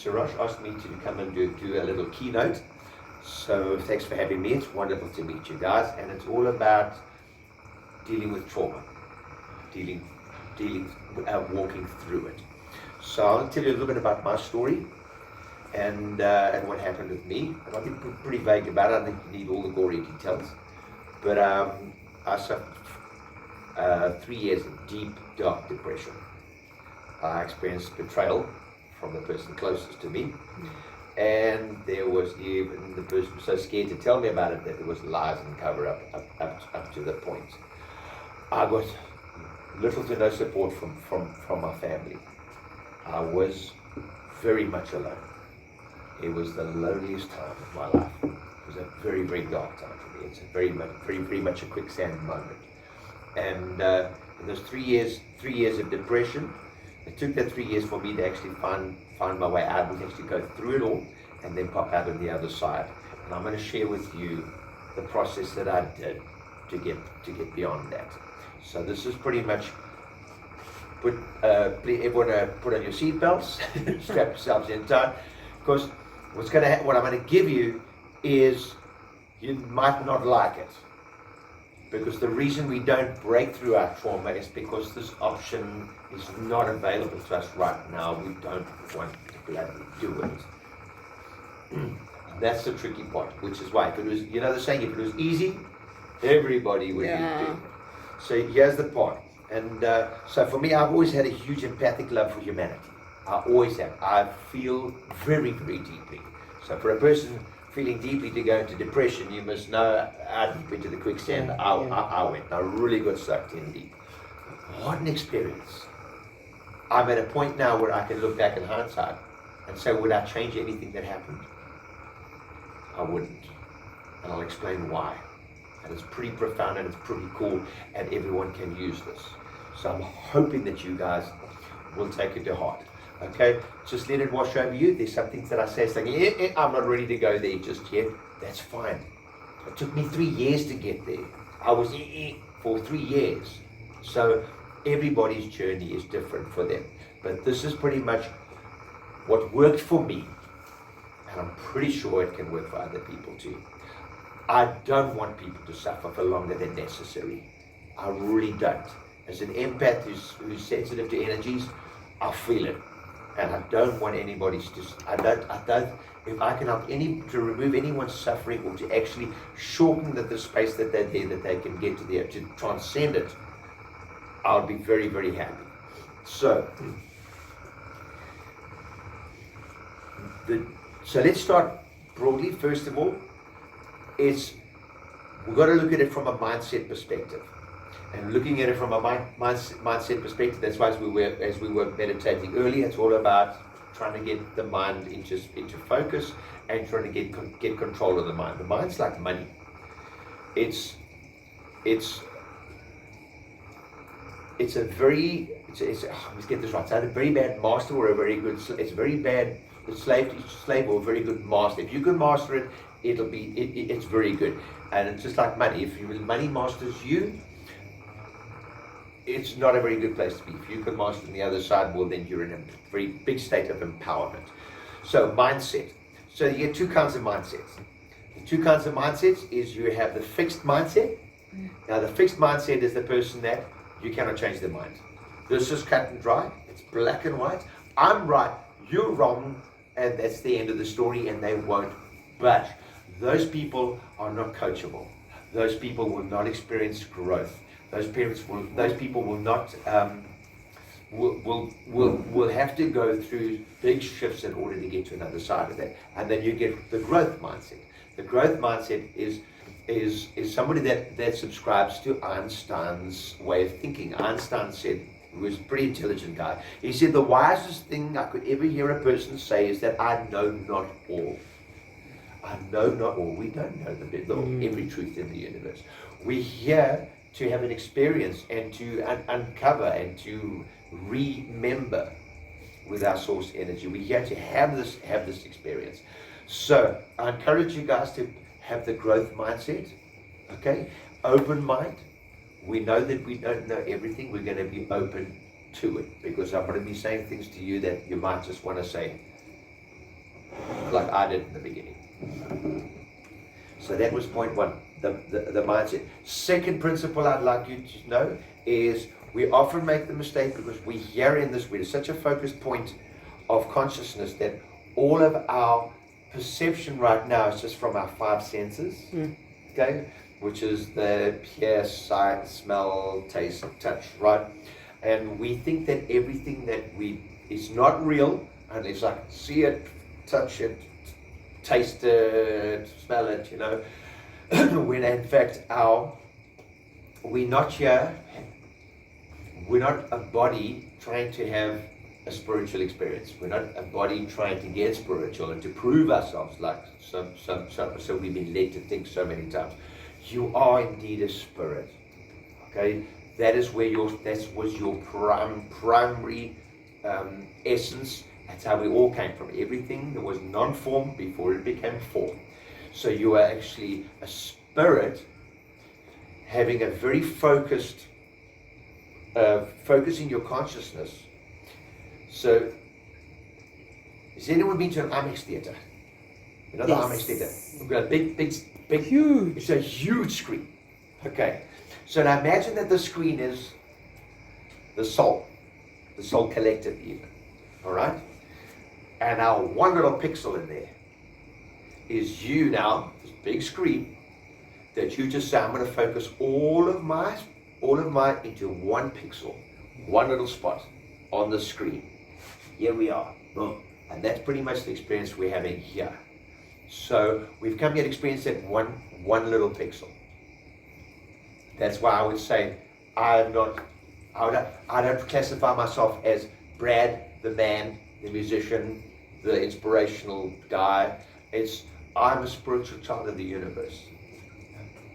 Suraj asked me to come and do a little keynote. So thanks for having me. It's wonderful to meet you guys. And it's all about dealing with trauma, walking through it. So I'll tell you a little bit about my story and what happened with me. And I'll be pretty vague about it. I think you need all the gory details. But I suffered 3 years of deep, dark depression. I experienced betrayal from the person closest to me. And there was even the person was so scared to tell me about it that there was lies and cover up to the point. I got little to no support from my family. I was very much alone. It was the loneliest time of my life. It was a very, very dark time for me. It's a very much a quicksand moment. And in those 3 years of depression, it took that 3 years for me to actually find my way out, and actually go through it all and then pop out on the other side. And I'm going to share with you the process that I did to get beyond that. So this is pretty much everyone put on your seatbelts, strap yourselves in tight, because what I'm going to give you is you might not like it. Because the reason we don't break through our trauma is because this option is not available to us right now. We don't want to bloody do it. That's the tricky part, which is why if it was, you know the saying, if it was easy, everybody would be doing it. So here's the part. And so for me, I've always had a huge empathic love for humanity. I always have. I feel very, very deeply. So for a person feeling deeply to go into depression, you must know how deep into the quicksand I went. I really got sucked in deep. What an experience. I'm at a point now where I can look back in hindsight and say, would I change anything that happened? I wouldn't. And I'll explain why. And it's pretty profound and it's pretty cool, and everyone can use this. So I'm hoping that you guys will take it to heart. Okay, just let it wash over you. There's some things that I say, like, I'm not ready to go there just yet. That's fine. It took me 3 years to get there. I was for 3 years. So everybody's journey is different for them. But this is pretty much what worked for me. And I'm pretty sure it can work for other people too. I don't want people to suffer for longer than necessary. I really don't. As an empath who's sensitive to energies, I feel it. And I don't want anybody to, if I can help to remove anyone's suffering, or to actually shorten the space that they're there, that they can get to transcend it, I'll be very, very happy. So let's start broadly. First of all, we've got to look at it from a mindset perspective. And looking at it from a mindset perspective, that's why as we were meditating earlier, it's all about trying to get the mind into focus and trying to get control of the mind. The mind's like money. Let's get this right. So a very bad master or a very good it's a very bad slave or a very good master. If you can master it, it's very good. And it's just like money. If money masters you, it's not a very good place to be. If you can master on the other side, well, then you're in a very big state of empowerment. So mindset. So you get two kinds of mindsets. The two kinds of mindsets is you have the fixed mindset. Now the fixed mindset is the person that you cannot change their mind. This is cut and dry. It's black and white. I'm right, you're wrong, and that's the end of the story, and they won't budge. Those people are not coachable. Those people will not experience growth. Those people will not will have to go through big shifts in order to get to another side of that. And then you get the growth mindset. The growth mindset is somebody that subscribes to Einstein's way of thinking. Einstein said, he was a pretty intelligent guy. He said, the wisest thing I could ever hear a person say is that I know not all. I know not all. We don't know every truth in the universe. We're here to have an experience and to uncover and to remember with our source energy. We're here to have this experience. So I encourage you guys to have the growth mindset, okay? Open mind. We know that we don't know everything. We're going to be open to it, because I'm going to be saying things to you that you might just want to say, like I did in the beginning. So that was point one, the mindset. Second principle I'd like you to know is we often make the mistake because we hear in this, we're such a focused point of consciousness that all of our perception right now is just from our five senses, okay? Which is the hear, sight, smell, taste, touch, right? And we think that everything that is not real, and it's like see it, touch it, taste it, smell it, you know, when in fact we're not here, we're not a body trying to have a spiritual experience. We're not a body trying to get spiritual and to prove ourselves like so we've been led to think so many times. You are indeed a spirit, okay? That was your primary essence. That's how we all came from. Everything that was non-form before it became form. So you are actually a spirit having a very focused, focusing your consciousness. So, has anyone been to an IMAX theater? You know the IMAX theater? We've got a big, huge. It's a huge screen. Okay. So now imagine that the screen is the soul collective even. All right? And our one little pixel in there is you now, this big screen, that you just say, I'm going to focus all of my into one pixel, one little spot on the screen. Here we are. Boom. And that's pretty much the experience we're having here. So we've come here to experience that one little pixel. That's why I would say I don't classify myself as Brad, the man, the musician, the inspirational guy. I'm a spiritual child of the universe.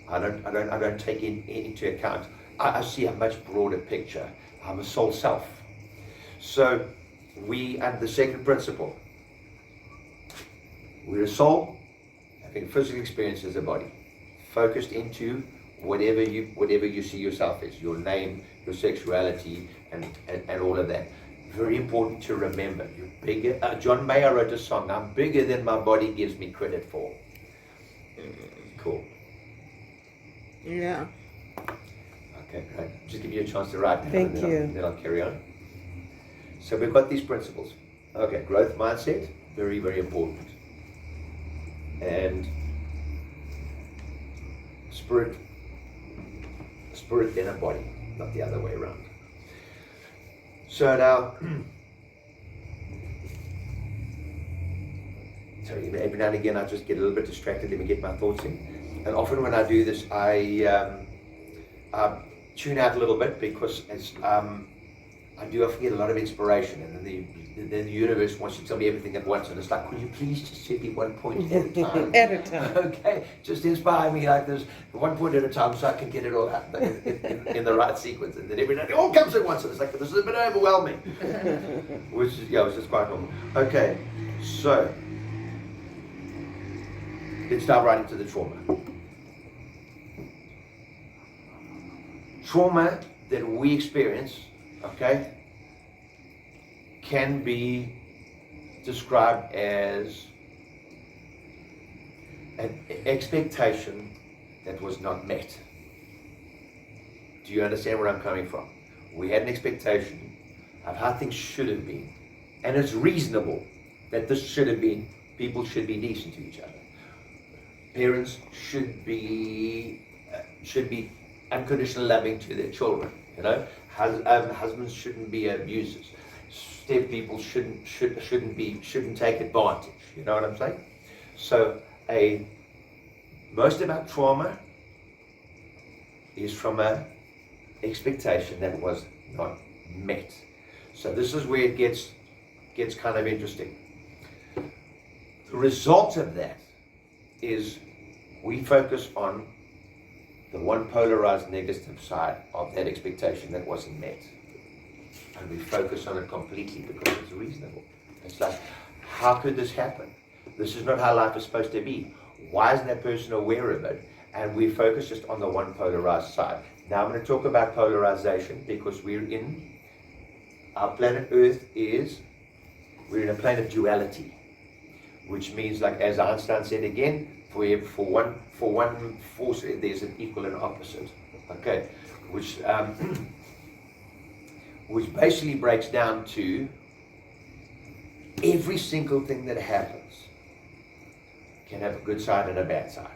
I don't take into account. I see a much broader picture. I'm a soul self. So and the second principle, we're a soul having physical experience as a body, focused into whatever you see yourself as, your name, your sexuality, and all of that. Very important to remember. You're bigger. John Mayer wrote a song, I'm bigger than my body gives me credit for. Cool. Yeah. Okay, great. Just give you a chance to write down. Thank you. Then I'll carry on. So we've got these principles. Okay, growth mindset, very, very important. And spirit then a body, not the other way around. So now, sorry, every now and again I just get a little bit distracted. Let me get my thoughts in. And often when I do this, I tune out a little bit because I do often get a lot of inspiration, and then the universe wants to tell me everything at once, and it's like, could you please just hit me one point at a time? At a time. Okay, just inspire me like this, one point at a time, so I can get it all out in the right sequence, and then every night it all comes at once, and it's like, this is a bit overwhelming, which is just quite normal. Okay, so let's dive right into the trauma. Trauma that we experience, okay, can be described as an expectation that was not met. Do you understand where I'm coming from? We had an expectation of how things should have been, and it's reasonable that this should have been. People should be decent to each other. Parents should be unconditional loving to their children. You know, husbands shouldn't be abusers. Step people shouldn't take advantage. You know what I'm saying? So most of our trauma is from an expectation that was not met. So this is where it gets kind of interesting. The result of that is we focus on the one polarized negative side of that expectation that wasn't met. And we focus on it completely because it's reasonable. It's like, how could this happen? This is not how life is supposed to be. Why isn't that person aware of it? And we focus just on the one polarized side. Now I'm going to talk about polarization because our planet Earth we're in a plane of duality. which means, like as Einstein said again, for one force there's an equal and opposite. Okay, which which basically breaks down to every single thing that happens can have a good side and a bad side.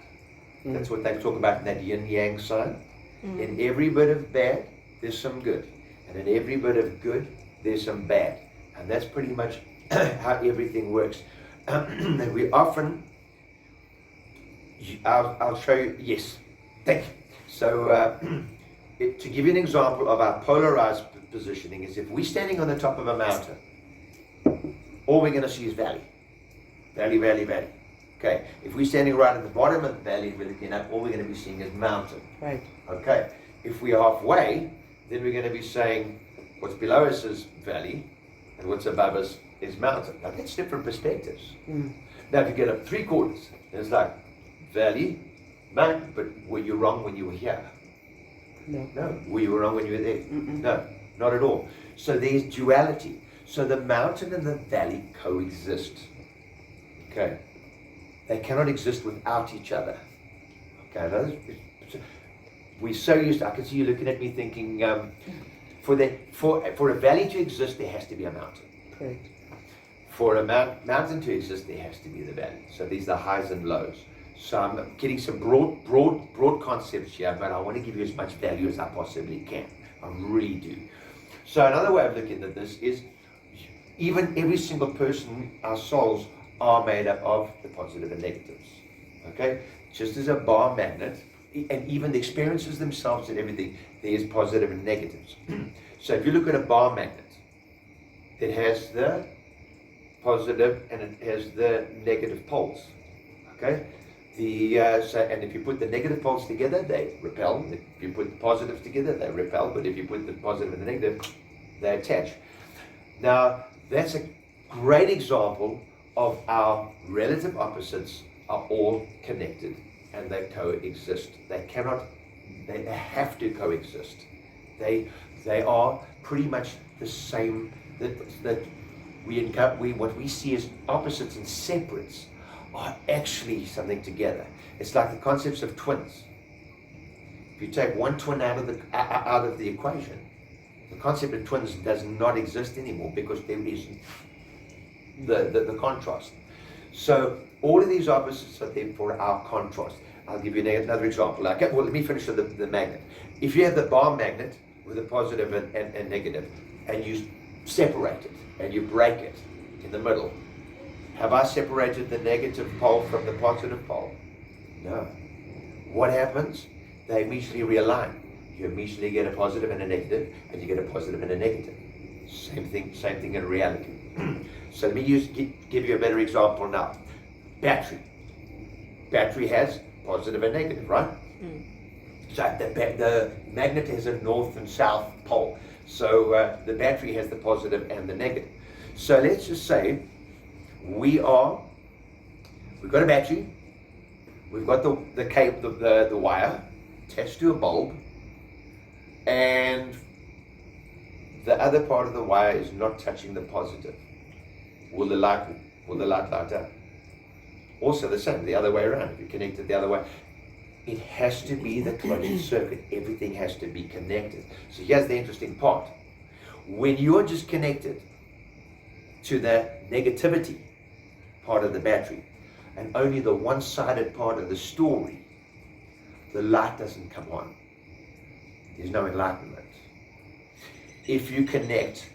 That's what they talk about in that yin-yang sign. In every bit of bad, there's some good. And in every bit of good, there's some bad. And that's pretty much how everything works. And we often, I'll show you, yes, thank you. So to give you an example of our polarized positioning is if we're standing on the top of a mountain, all we're going to see is valley. Valley, valley, valley. Okay, if we're standing right at the bottom of the valley and we're looking up, all we're going to be seeing is mountain. Right. Okay, if we're halfway, then we're going to be saying what's below us is valley and what's above us is mountain. Now that's different perspectives. Now if you get up 3/4, it's like valley, mountain, but were you wrong when you were here? No. Were you wrong when you were there? No, not at all. So there's duality. So the mountain and the valley coexist. Okay. They cannot exist without each other. Okay. We're so used to, I can see you looking at me thinking, for a valley to exist, there has to be a mountain. Correct. For a mountain to exist, there has to be the valley. So these are highs and lows. So I'm getting some broad concepts here, but I want to give you as much value as I possibly can. I really do. So another way of looking at this is, even every single person, our souls are made up of the positive and negatives. Okay? Just as a bar magnet, and even the experiences themselves and everything, there's positive and negatives. So if you look at a bar magnet, it has the positive and it has the negative poles. Okay? And if you put the negative poles together, they repel. If you put the positives together, they repel. But if you put the positive and the negative, they attach. Now, that's a great example of our relative opposites are all connected and they coexist. They have to coexist. They are pretty much the same. What we see as opposites and separates are actually something together. It's like the concepts of twins. If you take one twin out of the equation, the concept of twins does not exist anymore because there is the contrast. So all of these opposites are there for our contrast. I'll give you another example. Okay, well, let me finish with the magnet. If you have the bar magnet with a positive and negative, and you separate it and you break it in the middle, have I separated the negative pole from the positive pole? No. What happens? They immediately realign. You immediately get a positive and a negative, and you get a positive and a negative. Same thing in reality. So let me give you a better example now. Battery. Battery has positive and negative, right? So the magnet has a north and south pole. So the battery has the positive and the negative. So let's just say we've got a battery, we've got the cable, the wire attached to a bulb, and the other part of the wire is not touching the positive. Will the light light up? Also the same, the other way around. If you connect it the other way, it has to be the closed circuit. Everything has to be connected. So here's the interesting part. When you're just connected to the negativity part of the battery and only the one-sided part of the story, the light doesn't come on. There's no enlightenment. If you connect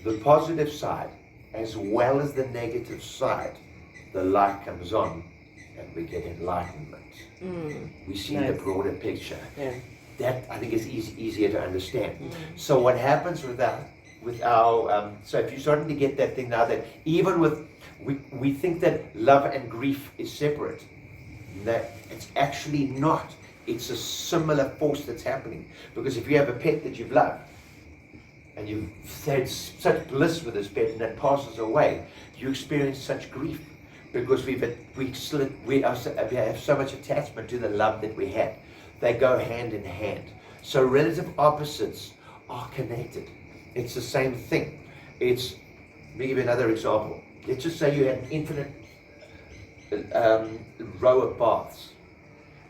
the positive side as well as the negative side, the light comes on and we get enlightenment. We see the broader picture. Yeah. That, I think, is easier to understand. So what happens with our so if you're starting to get that thing now, that even with, we think that love and grief is separate. That it's actually not. It's a similar force that's happening. Because if you have a pet that you've loved, and you've had such bliss with this pet and that passes away, you experience such grief. Because we have so much attachment to the love that we had. They go hand in hand. So relative opposites are connected. It's the same thing. Let me give you another example. Let's just say you had an infinite row of baths,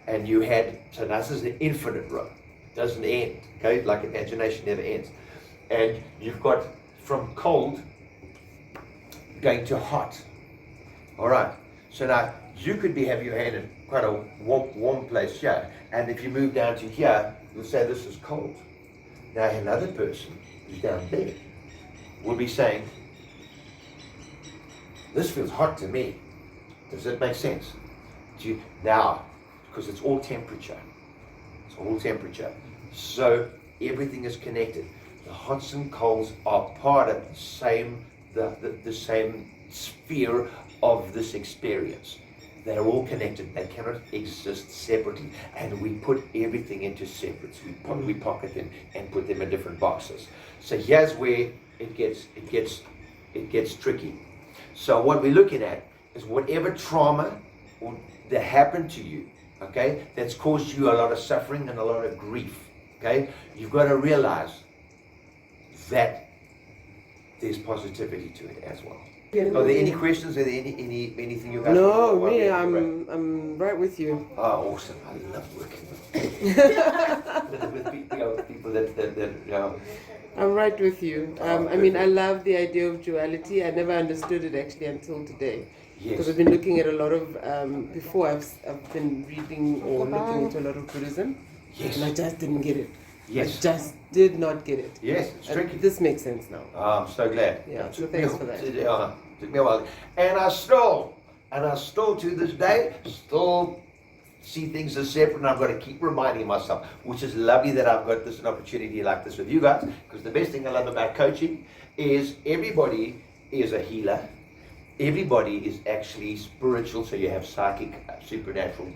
and you had, so this is an infinite row, doesn't end, okay, like imagination never ends, and you've got from cold going to hot. All right, so now you could have your hand in quite a warm place here, and if you move down to here, you'll say this is cold. Now another person who's down there will be saying, this feels hot to me. Does that make sense? Now, because it's all temperature. It's all temperature. So everything is connected. The hots and colds are part of the same sphere of this experience. They're all connected. They cannot exist separately. And we put everything into separates. We pocket them and put them in different boxes. So here's where it gets tricky. So what we're looking at is whatever trauma that happened to you, okay, that's caused you a lot of suffering and a lot of grief, okay, you've got to realize that there's positivity to it as well. Are there any questions? Are there anything you guys? No, me, I'm right with you. Oh, awesome! I love working with people that. I'm right with you. I mean, I love the idea of duality. I never understood it actually until today. Yes. Because I've been looking at a lot of, before I've been reading or looking into a lot of Buddhism. Yes. And I just didn't get it. Yes. I just did not get it. Yes, it's tricky. This makes sense now. Oh, I'm so glad. Yeah, so thanks for that. Took me a while. And I still to this day, still see things as separate, and I've got to keep reminding myself, which is lovely that I've got an opportunity like this with you guys, because the best thing I love about coaching is everybody is a healer. Everybody is actually spiritual, so you have psychic, supernatural.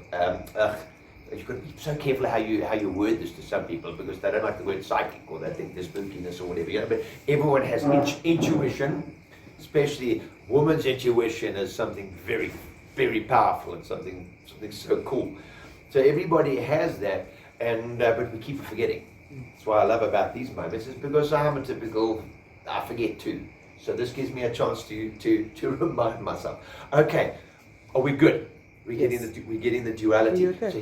You've got to be so careful how you word this to some people, because they don't like the word psychic, or they think there's spookiness or whatever. You know, but everyone has intuition, especially woman's intuition is something very, very powerful and something so cool. So everybody has that, and but we keep forgetting. That's why I love about these moments, is because I'm a typical, I forget too. So this gives me a chance to remind myself. Okay, are we good? We're getting the duality. Okay. So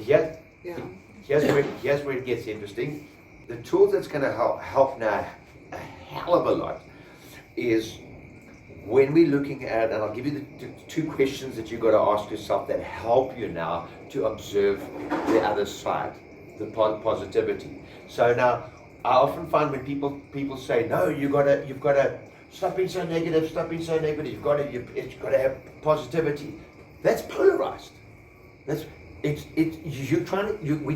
here's where it gets interesting. The tool that's going to help now a hell of a lot is when we're looking at, and I'll give you the two questions that you've got to ask yourself that help you now to observe the other side, the positivity. So now, I often find when people say, no, you've got to stop being so negative, you've got to have positivity. That's polarized. We're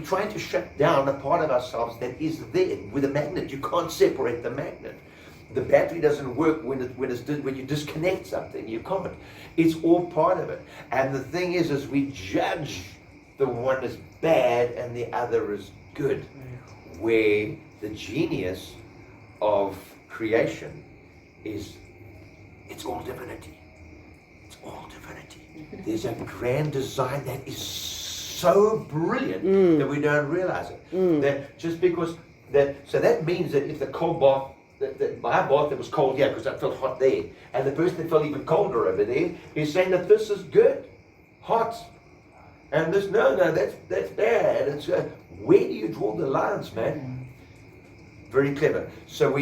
trying to shut down a part of ourselves that is there with a magnet. You can't separate the magnet. The battery doesn't work when you disconnect something. You can't. It's all part of it. And the thing is we judge the one as bad and the other as good. Where the genius of creation is, it's all divinity. It's all divinity. There's a grand design that is so brilliant that we don't realize it. That just because so that means that if the cold bath, my bath that was cold here because I felt hot there, and the person that felt even colder over there is saying that this is good, hot, and this that's bad. It's where do you draw the lines, man? Very clever. So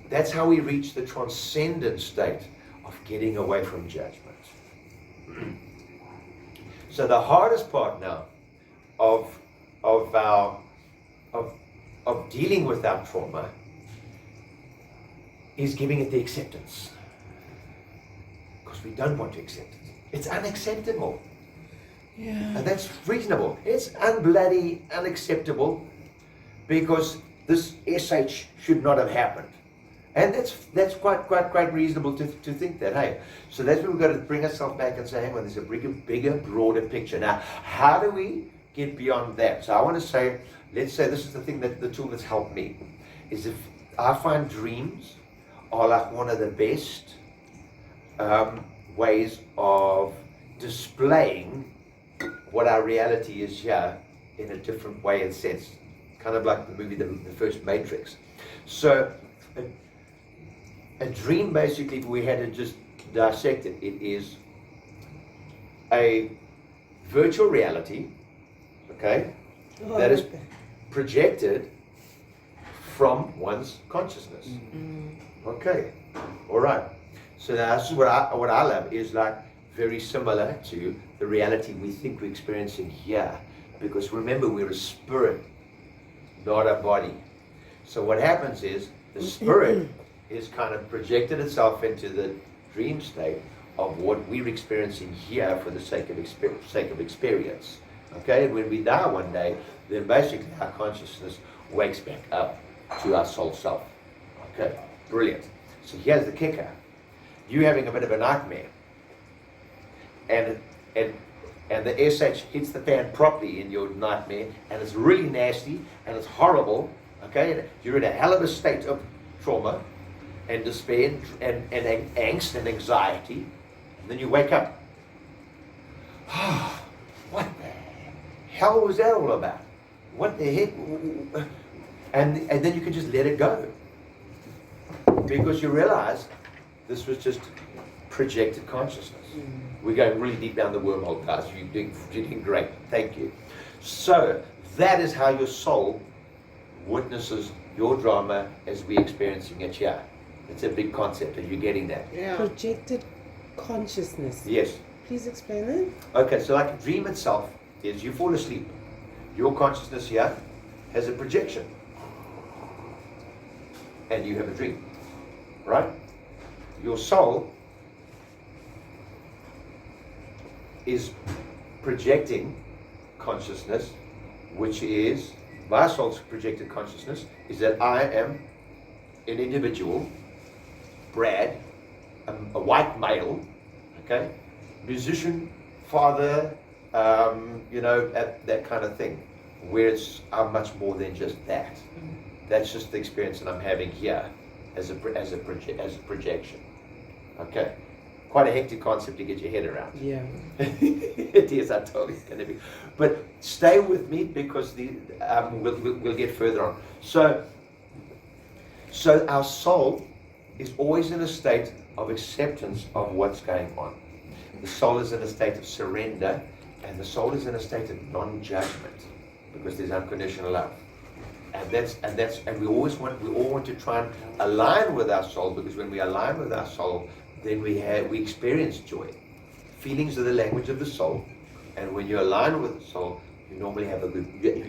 that's how we reach the transcendent state of getting away from judgment. So the hardest part now of dealing with our trauma is giving it the acceptance, because we don't want to accept it. It's unacceptable. Yeah. And that's reasonable. It's unbloody unacceptable, because this SH should not have happened. And that's quite reasonable to think that, hey. So that's when we've got to bring ourselves back and say, hang on, there's a bigger, broader picture. Now, how do we get beyond that? So I want to say, let's say this is the tool that's helped me, is if I find dreams are like one of the best ways of displaying what our reality is here in a different way and sense. Kind of like the movie, the first Matrix. So a dream, basically, if we had to just dissect it, it is a virtual reality, okay, that is projected from one's consciousness. Okay, all right. So that's what I love is like very similar to the reality we think we're experiencing here, because remember we're a spirit, not a body. So what happens is the spirit is kind of projected itself into the dream state of what we're experiencing here for the sake of experience. Okay, and when we die one day, then basically our consciousness wakes back up to our soul self. Okay, brilliant. So here's the kicker. You're having a bit of a nightmare, and the SH hits the fan properly in your nightmare, and it's really nasty, and it's horrible, okay? You're in a hell of a state of trauma, and despair, and angst, and anxiety, and then you wake up. What the hell was that all about? What the heck? And then you can just let it go. Because you realize this was just projected consciousness. We're going really deep down the wormhole, guys. You're doing great. Thank you. So that is how your soul witnesses your drama as we're experiencing it here. It's a big concept. Are you getting that? Yeah. Projected consciousness. Yes. Please explain that. Okay, so like a dream itself is you fall asleep. Your consciousness here has a projection. And you have a dream. Right? Your soul is projecting consciousness, which is, my soul's projected consciousness is that I am an individual, Brad, a white male, okay, musician, father, that kind of thing, where I'm much more than just that. That's just the experience that I'm having here as a projection. Okay, quite a hectic concept to get your head around. Yeah. It is. I told you it's going to be. But stay with me because we'll get further on. So our soul is always in a state of acceptance of what's going on. The soul is in a state of surrender, and the soul is in a state of non-judgment because there's unconditional love. And we all want to try and align with our soul, because when we align with our soul, then we experience joy. Feelings are the language of the soul, and when you align with the soul, you normally have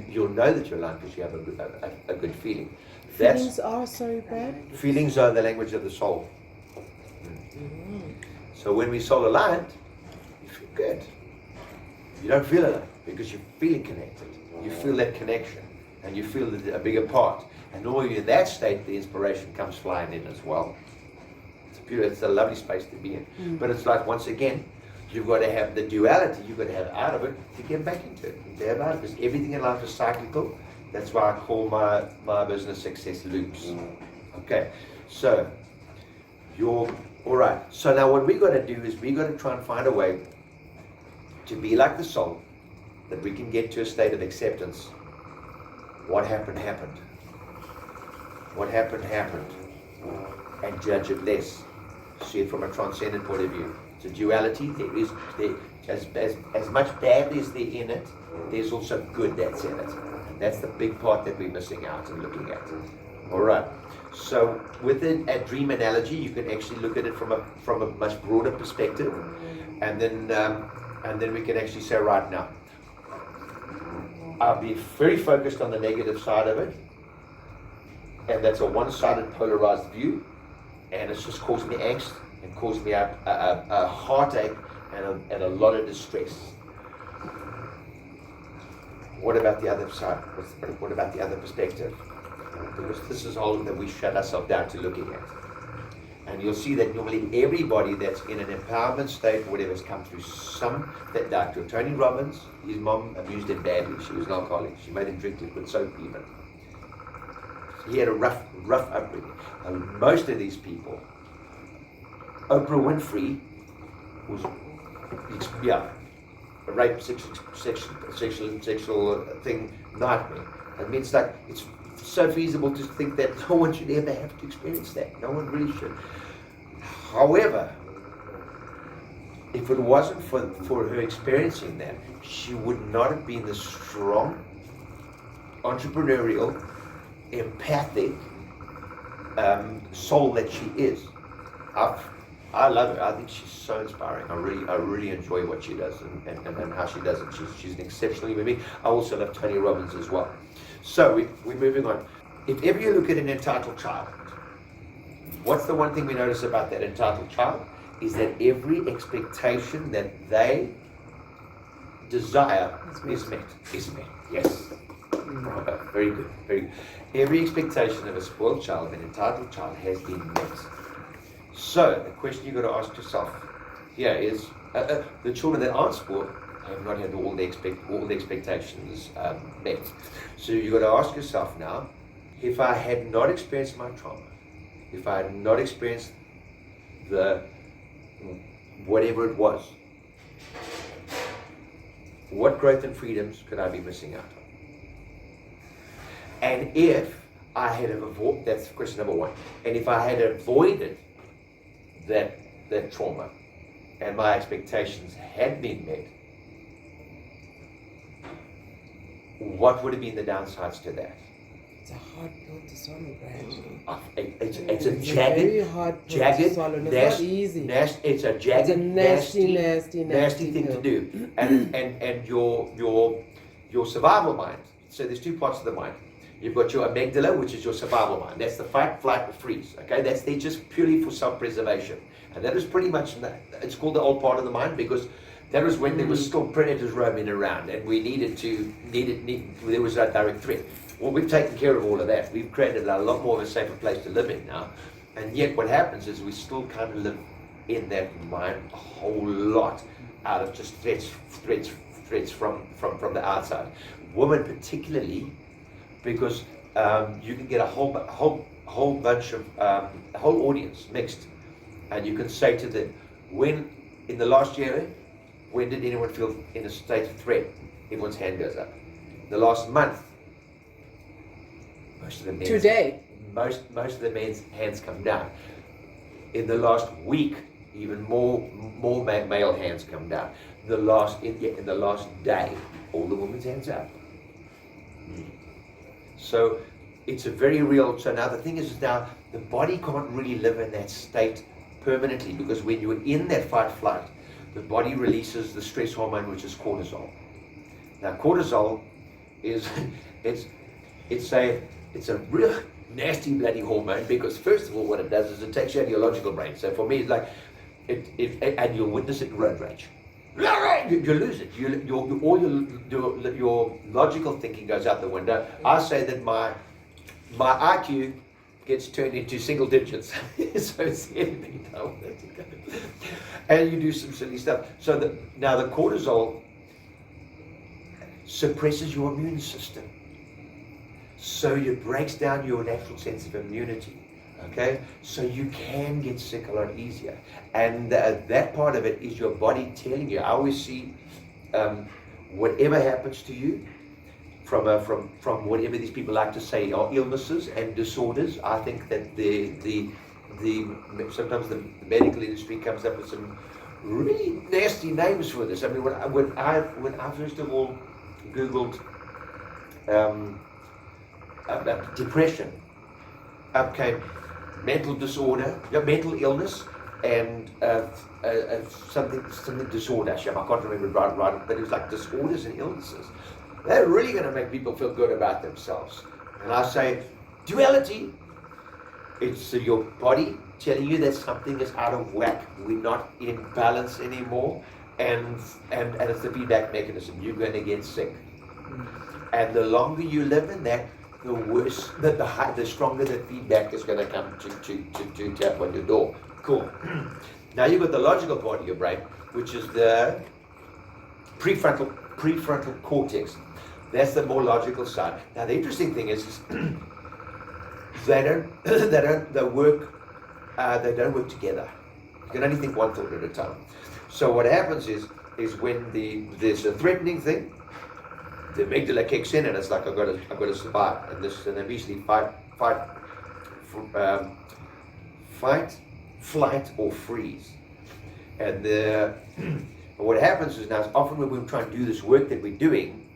you'll know that you're aligned because you have a good feeling. Feelings are, sorry, Brad? Feelings are the language of the soul. So when we soul aligned, you feel good. You don't feel alone because you're feeling connected. You feel that connection. And you feel a bigger part. And normally in that state, the inspiration comes flying in as well. It's beautiful. It's a lovely space to be in. But it's like, once again, you've got to have the duality. You've got to have out of it to get back into it. To have out of it. Because everything in life is cyclical. That's why I call my business success loops. Okay. So, all right. So now what we've got to do is we've got to try and find a way to be like the soul, that we can get to a state of acceptance. What happened, happened. What happened, happened. And judge it less. See it from a transcendent point of view. It's a duality. As much bad as there in it, there's also good that's in it. And that's the big part that we're missing out and looking at. All right. So with a dream analogy, you can actually look at it from a much broader perspective. And then we can actually say, right now, I'll be very focused on the negative side of it, and that's a one-sided polarized view, and it's just caused me angst and caused me a heartache and a lot of distress. What about the other side? What about the other perspective? Because this is all that we shut ourselves down to looking at. And you'll see that normally everybody that's in an empowerment state, whatever, has come through that doctor. Tony Robbins, his mom abused him badly. She was an alcoholic. She made him drink liquid soap even. He had a rough upbringing. And most of these people, Oprah Winfrey was, a rape, sexual thing, nightmare. I mean, it's like, it's so feasible to think that no one should ever have to experience that. No one really should. However, if it wasn't for her experiencing that, she would not have been the strong, entrepreneurial, empathic soul that she is. I love her. I think she's so inspiring. I really enjoy what she does and how she does it. She's an exceptional human being. I also love Tony Robbins as well. So we're moving on. If ever you look at an entitled child, what's the one thing we notice about that entitled child? Is that every expectation that they desire is met. Yes. Bravo. Very good. Very good. Every expectation of a spoiled child, an entitled child, has been met. So the question you've got to ask yourself here is, the children that aren't spoiled have not had all the expectations met. So you've got to ask yourself now, if I had not experienced my trauma, if I had not experienced the whatever it was, what growth and freedoms could I be missing out on? And if I had avoided, that's question number one, and if I had avoided that trauma and my expectations had been met, what would have been the downsides to that? It's a hard pill to swallow, Brad. It's a very hard pill to swallow. And it's not easy. It's a jagged, it's a nasty thing pill. to do. And your survival mind. So there's two parts of the mind. You've got your amygdala, which is your survival mind. That's the fight, flight, or freeze. Okay, that's there just purely for self-preservation. And that is pretty much, it's called the old part of the mind because that was when there was still predators roaming around and we there was no direct threat. Well, we've taken care of all of that. We've created a lot more of a safer place to live in now. And yet what happens is we still kind of live in that mind a whole lot out of just threats from the outside. Women particularly, because you can get a whole bunch of a whole audience mixed, and you can say to them, when in the last year, when did anyone feel in a state of threat? Everyone's hand goes up. The last month, most of the men's Today, most of the men's hands come down. In the last week, even more male hands come down. In the last day, all the women's hands up. So it's a very real. So now the thing is now the body can't really live in that state permanently because when you're in that fight flight, the body releases the stress hormone which is cortisol. Now cortisol is it's a real nasty bloody hormone because first of all what it does is it takes you out of your logical brain. So for me it's like and you'll witness it in road rage. You lose it. Your logical thinking goes out the window. I say that my IQ gets turned into single digits. So it's anything. And you do some silly stuff. So now the cortisol suppresses your immune system. So it breaks down your natural sense of immunity. Okay, so you can get sick a lot easier, and that part of it is your body telling you. I always see whatever happens to you from whatever these people like to say are illnesses and disorders. I think that the sometimes the medical industry comes up with some really nasty names for this. I mean, when I first of all Googled depression, up came mental disorder, mental illness, and something disorder. I can't remember right, but it was like disorders and illnesses. They're really going to make people feel good about themselves. And I say, duality. It's your body telling you that something is out of whack. We're not in balance anymore, and it's the feedback mechanism. You're going to get sick, and the longer you live in that, the worse, the stronger the feedback is going to come to tap on your door. Cool. Now you've got the logical part of your brain, which is the prefrontal cortex. That's the more logical side. Now the interesting thing is they don't work together. You can only think one thought at a time. So what happens is when there's a threatening thing, the amygdala kicks in and it's like I've got to survive, and then usually fight, flight, or freeze. And what happens is now, often when we try and do this work that we're doing,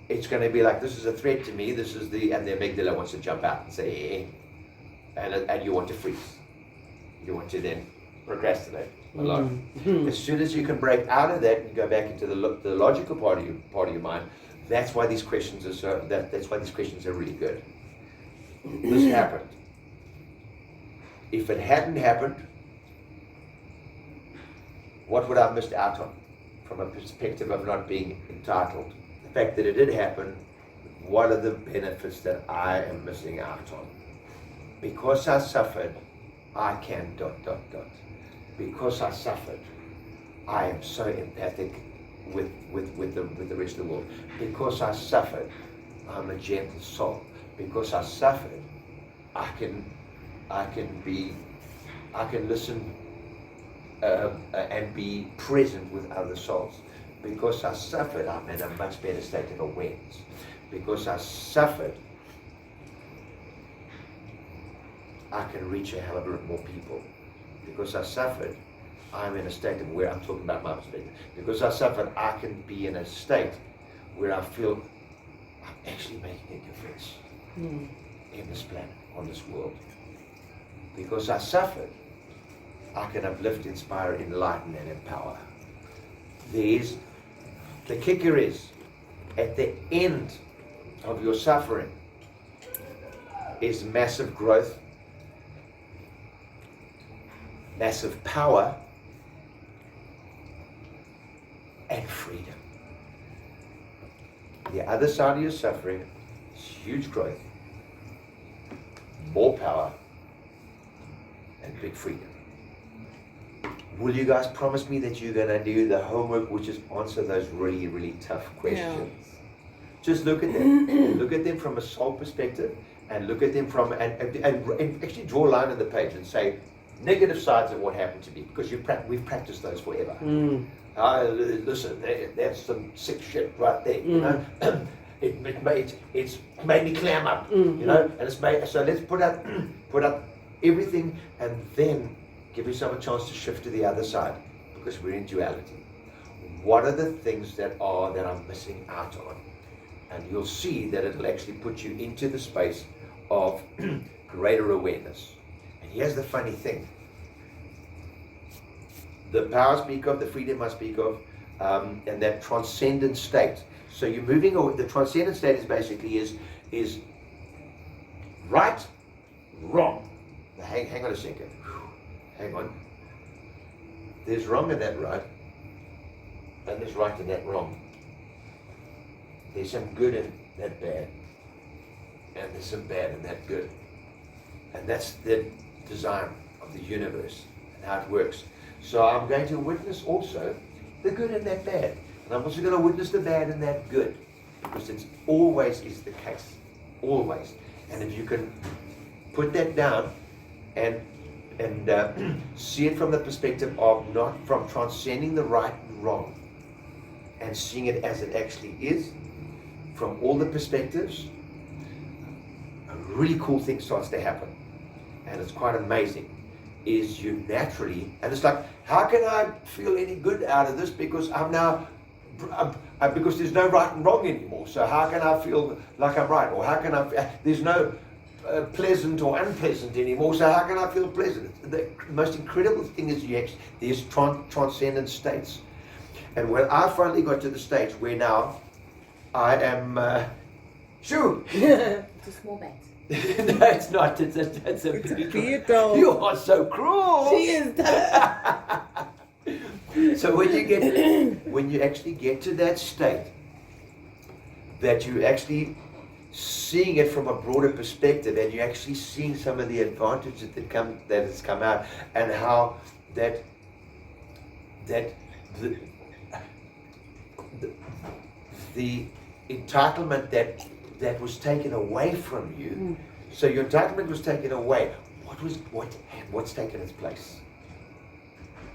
it's going to be like, this is a threat to me, this is and the amygdala wants to jump out and say, and you want to freeze. You want to then procrastinate a lot. As soon as you can break out of that and go back into the logical part of your mind, that's why these questions are that's why these questions are really good. This happened. If it hadn't happened, what would I have missed out on from a perspective of not being entitled? The fact that it did happen, what are the benefits that I am missing out on? Because I suffered, I can ... Because I suffered, I am so empathic with the rest of the world. Because I suffered, I'm a gentle soul. Because I suffered, I can listen and be present with other souls. Because I suffered, I'm in a much better state of awareness. Because I suffered, I can reach a hell of a lot more people. Because I suffered, I'm in a state of where I'm talking about my perspective. Because I suffered, I can be in a state where I feel I'm actually making a difference in this planet, on this world. Because I suffered, I can uplift, inspire, enlighten, and empower. The kicker is, at the end of your suffering is massive growth, massive power, and freedom. The other side of your suffering is huge growth, more power, and big freedom. Will you guys promise me that you're going to do the homework, which is answer those really, really tough questions? Yeah. Just look at them. Look at them from a soul perspective, and look at them from, and actually draw a line on the page and say, negative sides of what happened to me, because we've practiced those forever. Listen, that's some sick shit right there. You know, it's made me clam up. You know, and it's made. So let's put up everything, and then give yourself a chance to shift to the other side, because we're in duality. What are the things that I'm missing out on? And you'll see that it'll actually put you into the space of greater awareness. And here's the funny thing. The power I speak of, the freedom I speak of, and that transcendent state. So you're moving away. The transcendent state is basically is right, wrong. Now hang on a second. Hang on. There's wrong in that right, and there's right in that wrong. There's some good in that bad, and there's some bad in that good. And that's the design of the universe and how it works. So I'm going to witness also the good and that bad. And I'm also going to witness the bad and that good. Because it always is the case. Always. And if you can put that down and see it from the perspective of not from transcending the right and wrong, and seeing it as it actually is, from all the perspectives, a really cool thing starts to happen. And it's quite amazing. Is you naturally, and it's like, how can I feel any good out of this, because I'm now, because there's no right and wrong anymore. So how can I feel like I'm right? Or how can there's no pleasant or unpleasant anymore, so how can I feel pleasant? The most incredible thing is there's transcendent states. And when I finally got to the stage where now I am, shoo! It's a small bat. No, it's not. It's a big beetle. You are so cruel. She is. So when you actually get to that state, that you actually seeing it from a broader perspective, and you're actually seeing some of the advantages that has come out, and how that the entitlement that was taken away from you. So your entitlement was taken away. What's taken its place?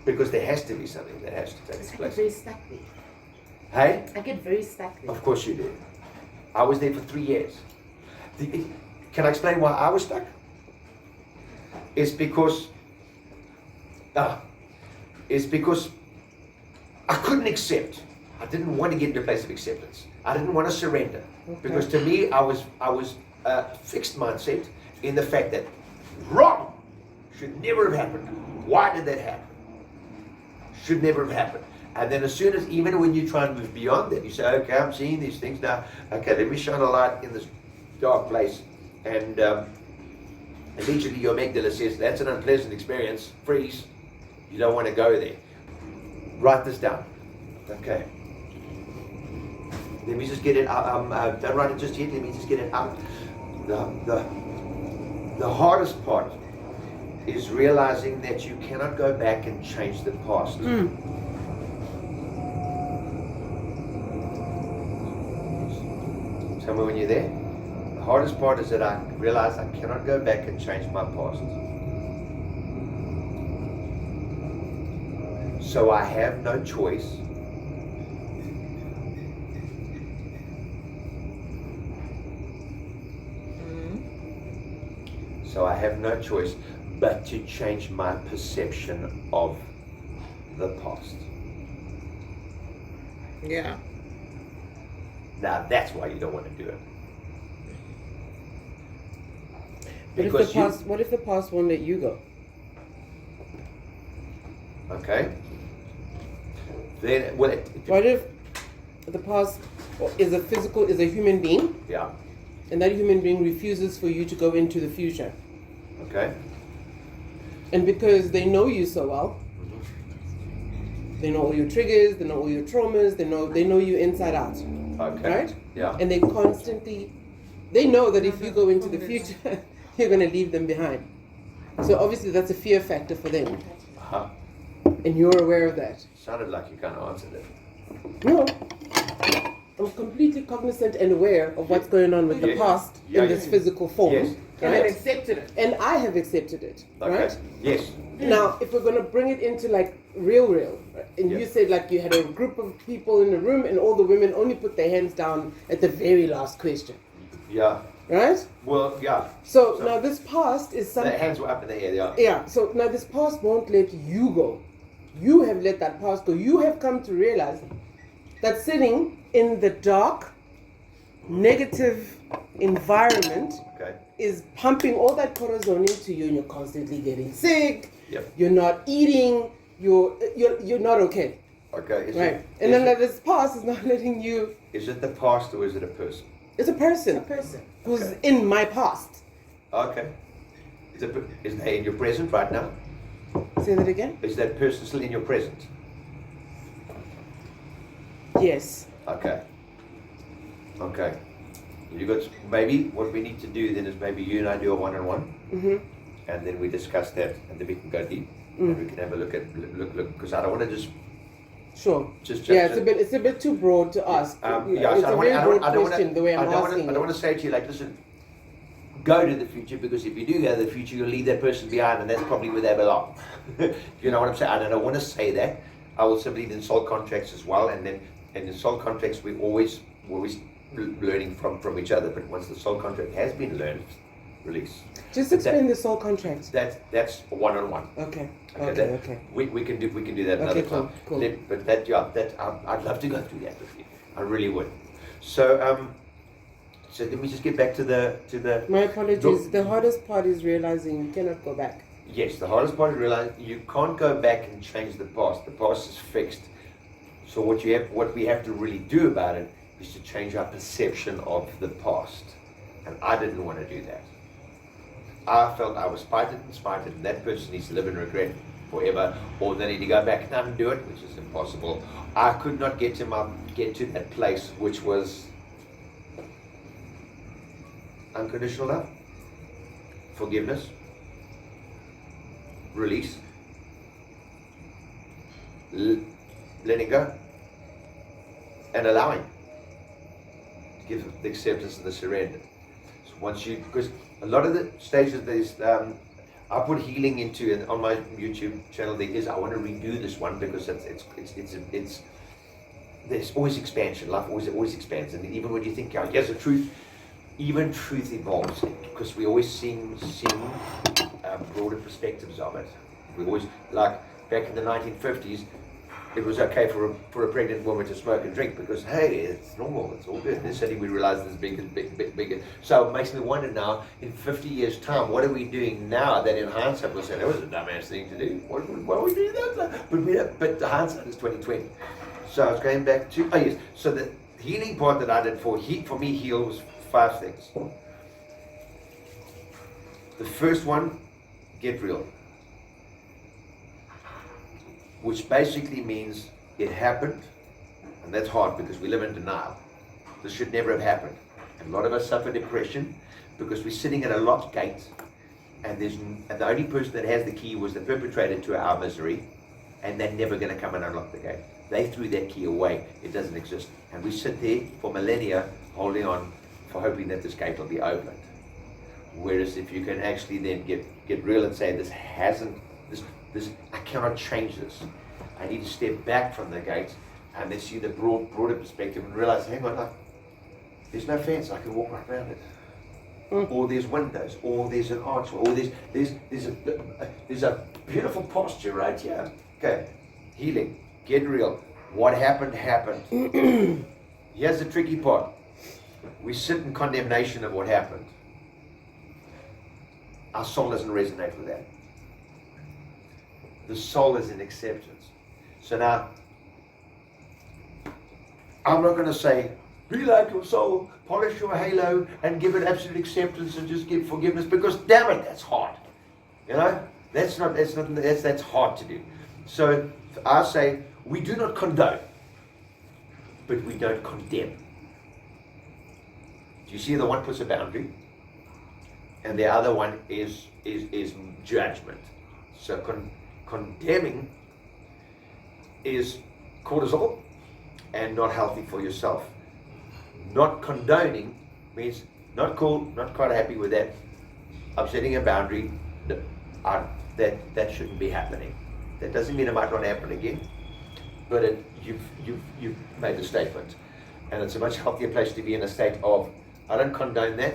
Because there has to be something that has to take its I place. get very stuck there. Hey? I get very stuck there. Of course you do. I was there for 3 years. Can I explain why I was stuck? It's because is because I couldn't accept. I didn't want to get into a place of acceptance. I didn't want to surrender. Okay. Because to me, I was fixed mindset in the fact that wrong should never have happened. Why did that happen? Should never have happened. And then as soon as, even when you try and move beyond that, you say, okay, I'm seeing these things now. Okay, let me shine a light in this dark place. And eventually your amygdala says, that's an unpleasant experience. Freeze. You don't want to go there. Write this down. Okay. Let me just get it out. Don't write it just yet. Let me just get it out. The hardest part is realizing that you cannot go back and change the past. Tell me when you're there. The hardest part is that I realize I cannot go back and change my past. So I have no choice but to change my perception of the past. Yeah. Now that's why you don't want to do it. What if the past won't let you go? Okay. Then, well, What if the past is a human being, yeah. and that human being refuses for you to go into the future? Okay. And because they know you so well, they know all your triggers, they know all your traumas, they know you inside out. Okay. Right? Yeah. And they know that if you go into the future, you're going to leave them behind. So obviously that's a fear factor for them. Uh-huh. And you're aware of that. Sounded like you kind of answered it. No. I'm completely cognizant and aware of what's going on with the Yes. past Yeah, in this yes. physical form. Yes. And Right? then accepted it. And I have accepted it. Okay. Right? Yes. Now, if we're going to bring it into like real, right? And Yeah. you said like you had a group of people in the room and all the women only put their hands down at the very last question. Yeah. Right? Well, yeah. So now this past is The something. hands were up in the air. Yeah. Yeah, so now this past won't let you go. You have let that past go. You have come to realize that sitting in the dark, negative environment Okay. is pumping all that cortisone into you, and you're constantly getting sick. Yep. You're not eating. You're not okay. Okay. Right. And then this past is not letting you. Is it the past or is it a person? It's a person. Who's Okay. in my past. Okay. Is they in your present right now? Say that again. Is that person still in your present? Yes. Okay. Okay. You got maybe what we need to do then is maybe you and I do a one-on-one, and then we discuss that, and then we can go deep, and we can have a look because I don't want to just Sure. just Yeah, it's a bit too broad to ask. yeah. It's So a very broad question. The way I'm I don't asking. want to say to you like, listen, go to the future, because if you do go to the future, you'll leave that person behind, and that's probably where they belong. You know what I'm saying? I don't want to say that. I will simply then soul contracts as well, and then in soul contracts we're always learning from each other. But once the soul contract has been learned, release. Just explain the soul contract. That's one-on-one. Okay. We can do that another time. Cool. But I'd love to go through that with you. I really would. So so let me just get back to the. My apologies. The hardest part is realizing you cannot go back. Yes, the hardest part is realizing you can't go back and change the past. The past is fixed. So what we have to really do about it is to change our perception of the past. And I didn't want to do that. I felt I was spited, and that person needs to live in regret forever, or they need to go back and do it, which is impossible. I could not get to that place, which was unconditional love, forgiveness, release, letting go, and allowing to give the acceptance and the surrender. So because a lot of the stages there's I put healing into, and on my YouTube channel there is, I want to redo this one because it's there's always expansion. Life always expands, and even when you think, oh, here's the truth, even truth evolves, because we always seeing broader perspectives of it. We always, like back in the 1950s, it was okay for a pregnant woman to smoke and drink because, hey, it's normal, it's all good. And then suddenly we realized it's bigger. So it makes me wonder now, in 50 years' time, what are we doing now that in hindsight we'll say, that was a dumbass thing to do. Why are we doing that? But the hindsight is 2020. So I was going back to, oh yes, so the healing part that I did for me, heal was 5 things. The first one, get real. Which basically means it happened, and that's hard because we live in denial. This should never have happened. And a lot of us suffer depression because we're sitting at a locked gate, and the only person that has the key was the perpetrator to our misery, and they're never going to come and unlock the gate. They threw that key away. It doesn't exist. And we sit there for millennia holding on for hoping that this gate will be opened. Whereas if you can actually then get real and say, this I cannot change this. I need to step back from the gate and then see the broader perspective and realize, hang on, there's no fence, I can walk right around it. Or there's windows, or there's an arch, or there's a beautiful posture right here. Okay, healing, get real. What happened, happened. Here's the tricky part. We sit in condemnation of what happened. Our soul doesn't resonate with that. The soul is in acceptance. So now, I'm not going to say, be like your soul, polish your halo, and give it absolute acceptance and just give forgiveness, because damn it, that's hard. You know, that's hard to do. So I say, we do not condone, but we don't condemn. Do you see the one puts a boundary, and the other one is judgment. So condemning is cortisol and not healthy for yourself. Not condoning means not cool, not quite happy with that. I'm setting a boundary that shouldn't be happening. That doesn't mean it might not happen again, but you've made the statement, and it's a much healthier place to be in a state of, I don't condone that.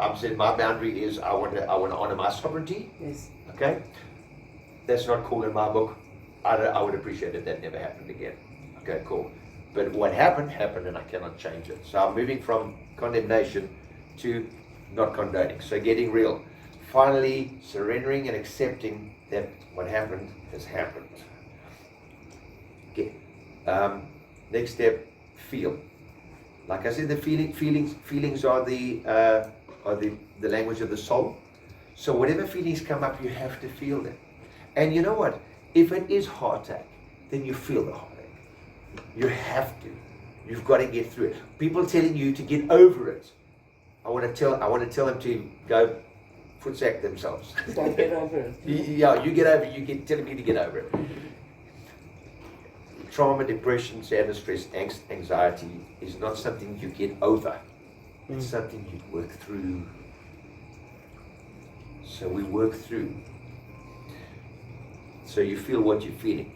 I'm saying my boundary is I want to honor my sovereignty. Yes. Okay. That's not cool in my book. I would appreciate if that never happened again. Okay, cool. But what happened, and I cannot change it. So I'm moving from condemnation to not condoning. So getting real. Finally, surrendering and accepting that what happened has happened. Okay. Next step, feel. Like I said, the feelings are the language of the soul. So whatever feelings come up, you have to feel them. And you know what? If it is heartache, then you feel the heartache. You have to. You've got to get through it. People telling you to get over it. I want to tell them to go footsack themselves. So get over it. Yeah, you get over it. You get telling me to get over it. Trauma, depression, sadness, stress, angst, anxiety is not something you get over. It's something you work through. So we work through. So you feel what you're feeling.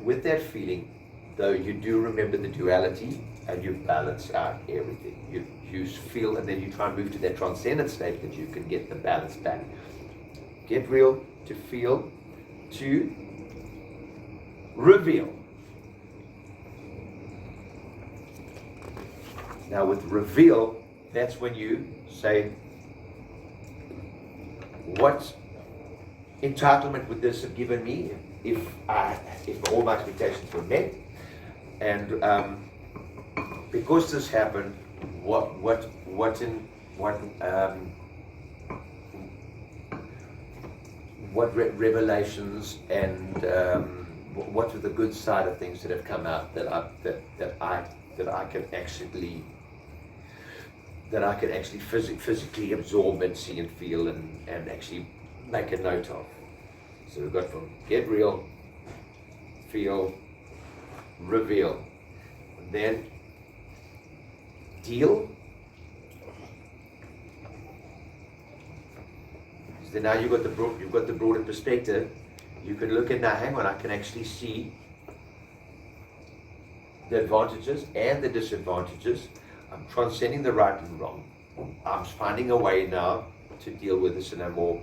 With that feeling, though, you do remember the duality and you balance out everything. You feel, and then you try and move to that transcendent state that you can get the balance back. Get real, to feel, to reveal. Now with reveal, that's when you say, what entitlement would this have given me if all my expectations were met? And because this happened, what revelations and what were the good side of things that have come out that I could actually physically absorb and see and feel and actually make a note of. So we've got from get real, feel, reveal, and then deal. So now you've got the broader perspective. You can look at now. Hang on, I can actually see the advantages and the disadvantages. I'm transcending the right and wrong. I'm finding a way now to deal with this in a more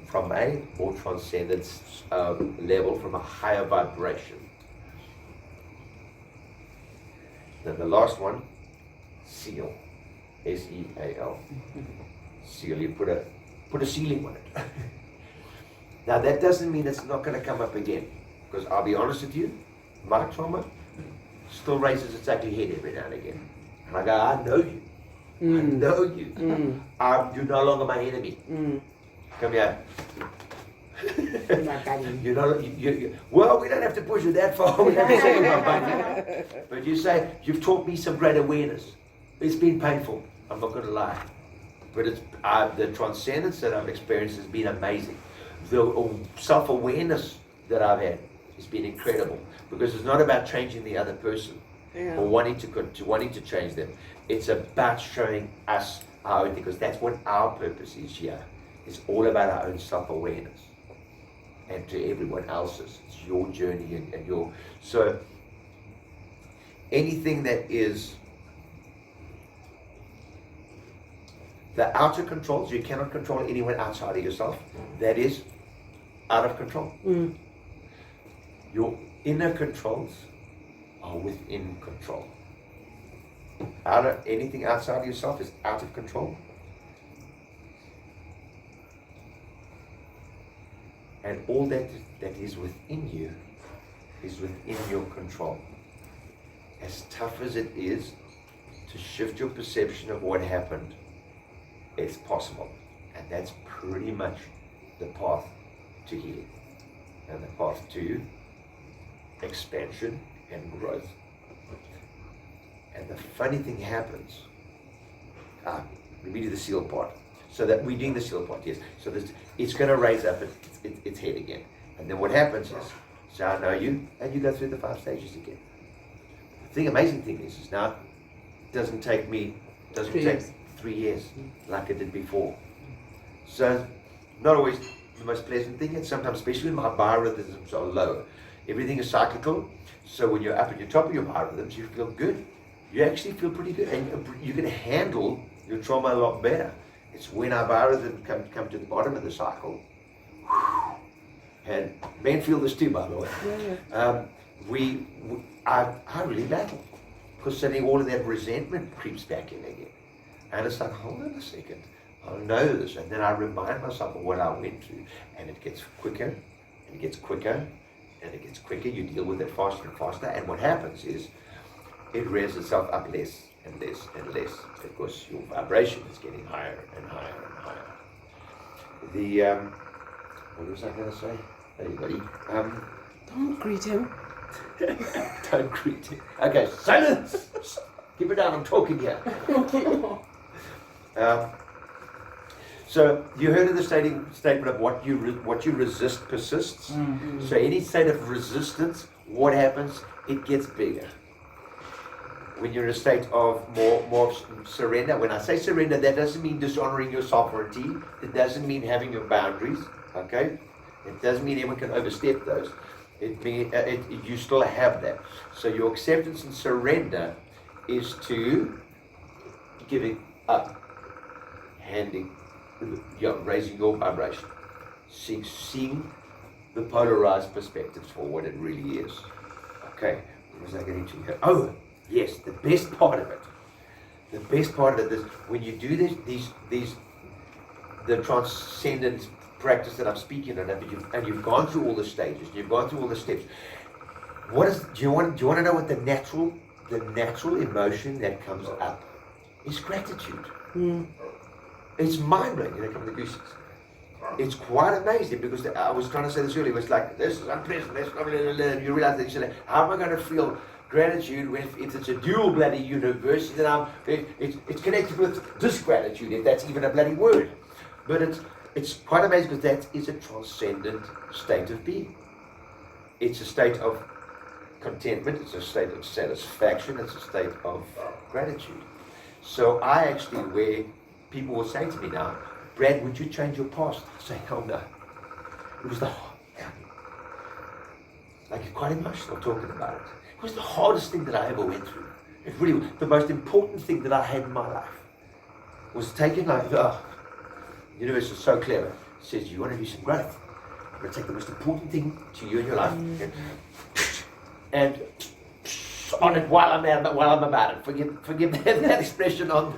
from a more transcendent level, from a higher vibration. Then the last one, seal, S-E-A-L. Seal. You put a ceiling on it. Now that doesn't mean it's not going to come up again, because I'll be honest with you, my trauma still raises its ugly head every now and again. And I go, I know you. I know you. You're no longer my enemy. Come here. You know, well, we don't have to push it that far. We don't have to say you're my buddy. But you say, you've taught me some great awareness. It's been painful. I'm not going to lie. But it's the transcendence that I've experienced has been amazing. The self-awareness that I've had has been incredible, because it's not about changing the other person or wanting to change them. It's about showing us our own, because that's what our purpose is here. It's all about our own self-awareness, and to everyone else's. It's your journey and your. So anything that is the outer controls, you cannot control anyone outside of yourself. That is out of control. Your inner controls are within control. Anything outside of yourself is out of control. And all that is within you is within your control. As tough as it is to shift your perception of what happened, it's possible. And that's pretty much the path to healing and the path to expansion and growth. And the funny thing happens, we do the seal part. So that we're doing the seal part, yes. So that it's going to raise up its head again. And then what happens is, so I know you, and you go through the 5 stages again. The amazing thing is now it doesn't take 3 years like it did before. So not always the most pleasant thing, and sometimes, especially when my biorhythms are low, everything is cyclical. So when you're up at the top of your biorhythms, you feel good. You actually feel pretty good, and you can handle your trauma a lot better. It's when our biorhythms come to the bottom of the cycle, and men feel this too, by the way. I really battle, because suddenly all of that resentment creeps back in again. And it's like, hold on a second, I know this. And then I remind myself of what I went through. And it gets quicker, and it gets quicker, and it gets quicker. You deal with it faster and faster. And what happens is, it raises itself up less and less and less, because your vibration is getting higher and higher and higher. What was I going to say? Anybody? Don't greet him. Don't greet him. Okay, silence! Keep it down, I'm talking here. So you heard of the statement of what you resist persists. So any state of resistance, what happens? It gets bigger. When you're in a state of more surrender. When I say surrender, that doesn't mean dishonoring your sovereignty. It doesn't mean having your boundaries. Okay, it doesn't mean anyone can overstep those. It means you still have that. So your acceptance and surrender is to giving up, raising your vibration, seeing the polarized perspectives for what it really is. Okay, what was I getting to here? Oh, yes, the best part of it. The best part of it is when you do the transcendent practice that I'm speaking of, and you've gone through all the stages, you've gone through all the steps. Do you want to know what the natural emotion that comes up is? Gratitude. It's mind-blowing. You know, come the gooses. It's quite amazing, because I was trying to say this earlier. It's like, this is unpleasant. You realize that you say, how am I going to feel gratitude if it's a dual bloody universe? Then it's connected with disgratitude, if that's even a bloody word. But it's quite amazing, because that is a transcendent state of being. It's a state of contentment, it's a state of satisfaction, it's a state of gratitude. So I actually, where people will say to me now, Brad, would you change your past? I say, hell no. It was like quite emotional talking about it. It was the hardest thing that I ever went through. It really was. The most important thing that I had in my life was taking The universe is so clever. It says, you want to do some growth. I'm going to take the most important thing to you in your life and on it while I'm about it. Forgive that expression on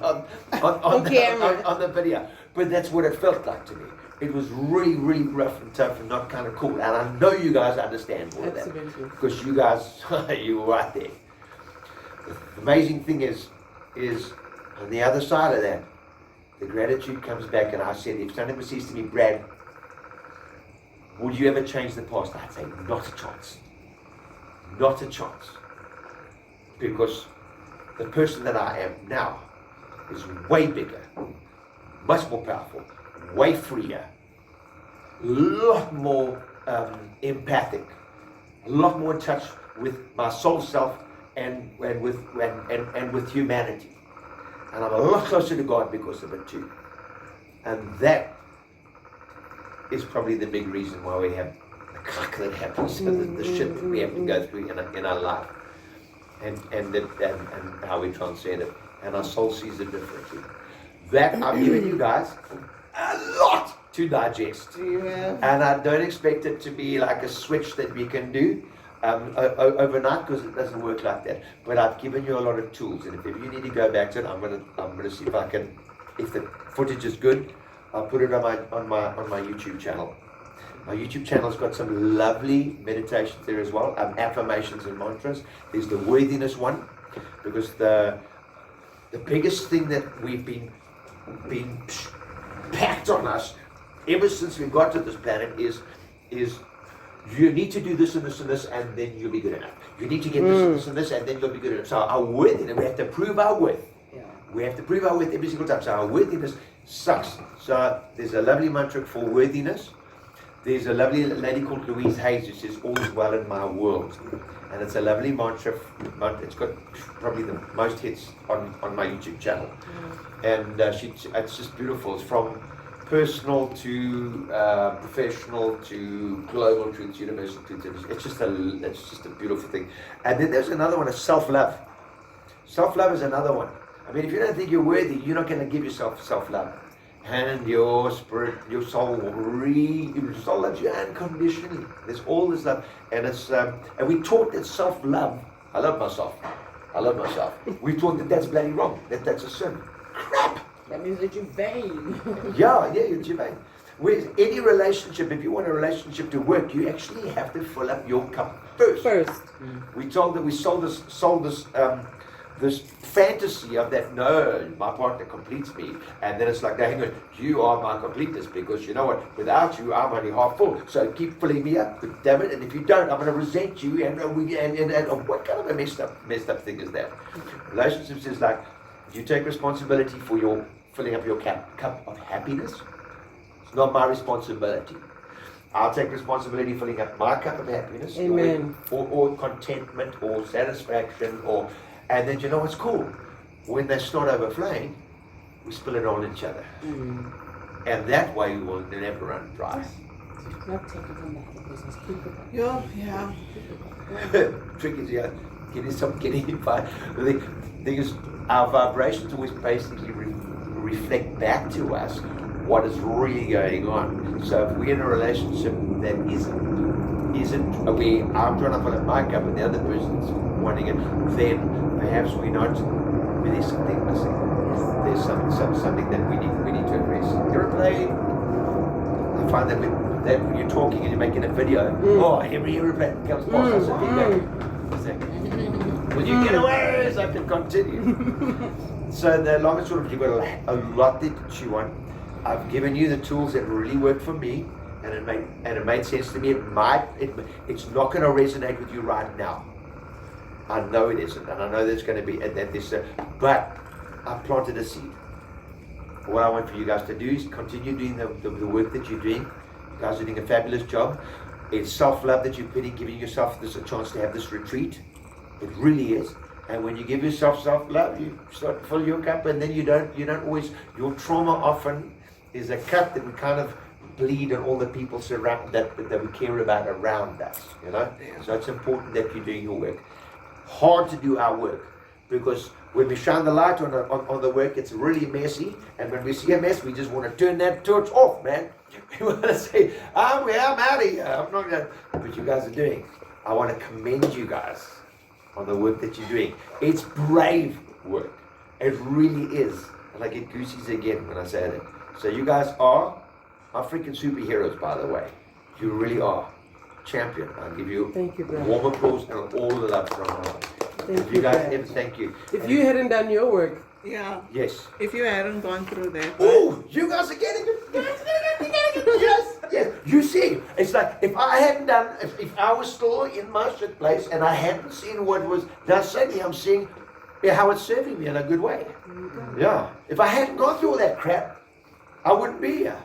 the video. But that's what it felt like to me. It was really, really rough and tough and not kind of cool. And I know you guys understand all of that. Because you guys, you were right there. The amazing thing is on the other side of that, the gratitude comes back, and I said, if someone says to me, Brad, would you ever change the past? I'd say, not a chance. Not a chance. Because the person that I am now is way bigger, much more powerful, way freer, a lot more empathic, a lot more in touch with my soul self and with humanity. And I'm a lot closer to God because of it too. And that is probably the big reason why we have the cluck that happens and the shit that we have to go through in our life. And how we transcend it. And our soul sees it differently. That I'm giving you guys a lot to digest. Yeah. And I don't expect it to be like a switch that we can do overnight, because it doesn't work like that. But I've given you a lot of tools, and if you need to go back to it, I'm gonna see if I can. If the footage is good, I'll put it on my YouTube channel. My YouTube channel's got some lovely meditations there as well, affirmations and mantras. There's the worthiness one, because the biggest thing that we've been packed on us ever since we got to this planet is you need to do this and this and this, and then you'll be good enough. You need to get this and this and this, and then you'll be good enough. So our worthiness, we have to prove our worth. Yeah. We have to prove our worth every single time. So our worthiness sucks. So there's a lovely mantra for worthiness. There's a lovely lady called Louise Hayes who says, all is well in my world. And it's a lovely mantra. It's got probably the most hits on my YouTube channel. And it's just beautiful. It's from personal to professional to global truths, universal truths. It's just a beautiful thing. And then there's another one, self-love. Self-love is another one. I mean, if you don't think you're worthy, you're not going to give yourself self-love. And your spirit, your soul loves you unconditionally. There's all this love, and it's and we taught that self-love. I love myself. We taught that that's bloody wrong. That's a sin. Crap. That means that you're vain. Yeah, you're vain. With any relationship, if you want a relationship to work, you actually have to fill up your cup first. We told that we sold this fantasy of that, no, my partner completes me, and then it's like, hang on, you are my completeness, because you know what, without you I'm only half full, so keep filling me up, damn it, and if you don't, I'm going to resent you, and what kind of a messed up thing is that? Relationships is like, you take responsibility for your filling up your cup of happiness. It's not my responsibility. I'll take responsibility for filling up my cup of happiness. Amen. Or contentment, or satisfaction, and then you know what's cool? When they start overflowing, we spill it on each other. And that way we will never run dry. Not take it from the other business. Keep it up. Yeah. Trick is, getting by. The thing is, our vibrations always basically reflect back to us what is really going on. So if we're in a relationship that isn't where I'm trying to fill up my cup and the other person's wanting it, then perhaps there's something missing. There's something that we need to address. You're playing. I find that when you're talking and you're making a video, every aeroplane comes past us. Will you get away so I can continue? So the long and short of it, you've got a lot to chew on. I've given you the tools that really work for me, and it made sense to me. It's not going to resonate with you right now. I know it isn't, and I know there's going to be but I planted a seed. What I want for you guys to do is continue doing the work that you're doing. You guys are doing a fabulous job. It's self-love that you're giving yourself a chance to have this retreat. It really is. And when you give yourself self-love, you start to fill your cup, and then you don't always, your trauma often is a cup that we kind of bleed on all the people that we care about around us, So it's important that you're doing your work. Hard to do our work, Because when we shine the light on the work, it's really messy. And when we see a mess, we just want to turn that torch off, man. We want to say, I'm out of here. I'm not going to. But you guys are doing. I want to commend you guys on the work that you're doing. It's brave work. It really is. And I get goosies again when I say that. So you guys are freaking superheroes, by the way. You really are. Champion. I'll give you Thank you, a brother. warm applause and all the love from my heart. Thank If you, you guys brother. ever, thank you. If And you hadn't done your work, Yeah. yes. If you hadn't gone through that. Oh, you guys are getting it. Yes, yes. You see, it's like if I hadn't done, if I was still in my shit place and I hadn't seen what was, now suddenly I'm seeing how it's serving me in a good way. Yeah. If I hadn't gone through all that crap, I wouldn't be here.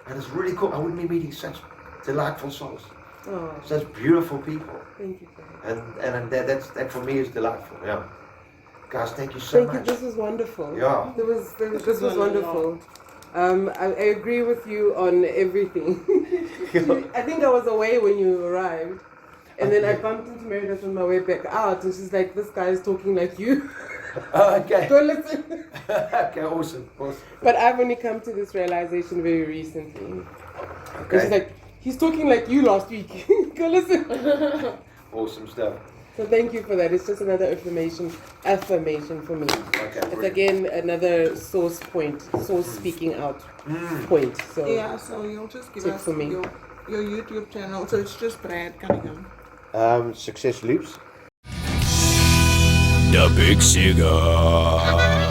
And it's really cool. I wouldn't be meeting such delightful souls, oh, such beautiful people. thank you, brother. And that for me is delightful. Yeah. Guys, thank you so Thank you. much. This was wonderful. Yeah. This was wonderful. I agree with you on everything. I think I was away when you arrived. And then I bumped into Meredith on my way back out, and she's like, "This guy is talking like you." Oh, okay. Go listen. Okay, awesome. But I've only come to this realization very recently. And Okay. she's like, "He's talking like you last week." Go listen. Awesome stuff. So thank you for that. It's just another affirmation for me. Okay. It's brilliant. again another source speaking out point. So Yeah, so you'll just give Tip us for me. your YouTube channel. So it's just Brad Cunningham. Success Loops. The Big Cigar.